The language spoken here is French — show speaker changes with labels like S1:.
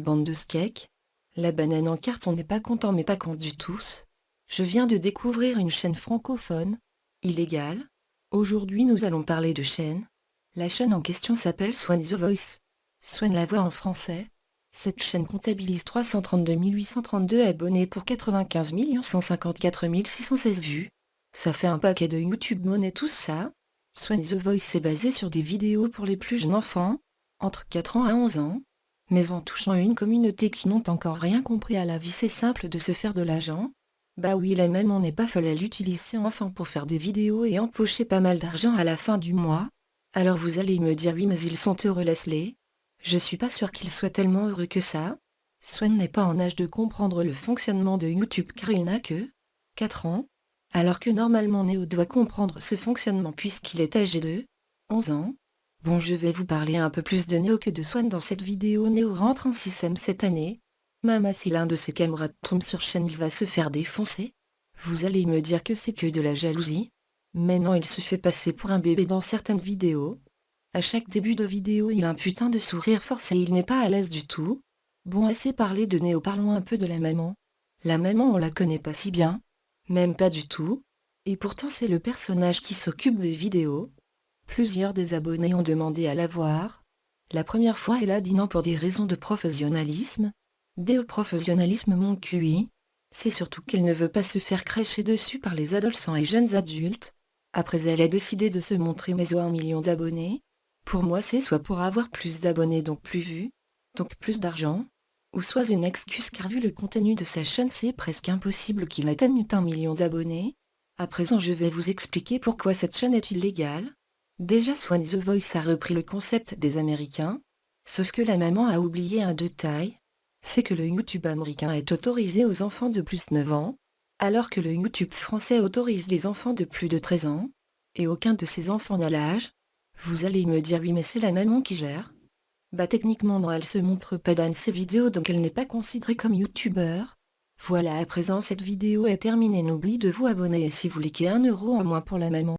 S1: bande de skeks. La banane en carton n'est pas content mais pas con du tous. Je viens de découvrir une chaîne francophone. Illégale. Aujourd'hui nous allons parler de chaîne. La chaîne en question s'appelle Swan The Voice. Swan la voix en français. Cette chaîne comptabilise 332 832 abonnés pour 95 154 616 vues. Ça fait un paquet de YouTube Money tout ça. Swan The Voice est basé sur des vidéos pour les plus jeunes enfants, entre 4 ans à 11 ans. Mais en touchant une communauté qui n'ont encore rien compris à la vie, c'est simple de se faire de l'argent. Bah oui, la même on n'est pas folle, elle utilise ses enfants pour faire des vidéos et empocher pas mal d'argent à la fin du mois. Alors vous allez me dire oui mais ils sont heureux, laisse-les. Je suis pas sûr qu'ils soient tellement heureux que ça. Swan n'est pas en âge de comprendre le fonctionnement de YouTube car il n'a que 4 ans. Alors que normalement Néo doit comprendre ce fonctionnement puisqu'il est âgé de 11 ans. Bon, je vais vous parler un peu plus de Néo que de Swan dans cette vidéo. Néo rentre en 6ème cette année. Mama, si l'un de ses camarades tombe sur chaîne, il va se faire défoncer. Vous allez me dire que c'est que de la jalousie. Mais non, il se fait passer pour un bébé dans certaines vidéos. À chaque début de vidéo, il a un putain de sourire forcé et il n'est pas à l'aise du tout. Bon, assez parlé de Néo, parlons un peu de la maman. La maman, on la connaît pas si bien. Même pas du tout. Et pourtant c'est le personnage qui s'occupe des vidéos. Plusieurs des abonnés ont demandé à la voir. La première fois elle a dit non pour des raisons de professionnalisme. Des professionnalisme mon QI. C'est surtout qu'elle ne veut pas se faire crêcher dessus par les adolescents et jeunes adultes. Après elle a décidé de se montrer mais aux 1 million d'abonnés. Pour moi c'est soit pour avoir plus d'abonnés donc plus vus, donc plus d'argent, ou soit une excuse car vu le contenu de sa chaîne c'est presque impossible qu'il atteigne 1 million d'abonnés. À présent je vais vous expliquer pourquoi cette chaîne est illégale. Déjà Swan The Voice a repris le concept des Américains, sauf que la maman a oublié un détail, c'est que le YouTube américain est autorisé aux enfants de plus de 9 ans, alors que le YouTube français autorise les enfants de plus de 13 ans, et aucun de ces enfants n'a l'âge. Vous allez me dire oui mais c'est la maman qui gère. Bah techniquement non, elle se montre pas dans ses vidéos donc elle n'est pas considérée comme youtubeur. Voilà, à présent cette vidéo est terminée, n'oubliez de vous abonner et si vous likez 1 euro en moins pour la maman.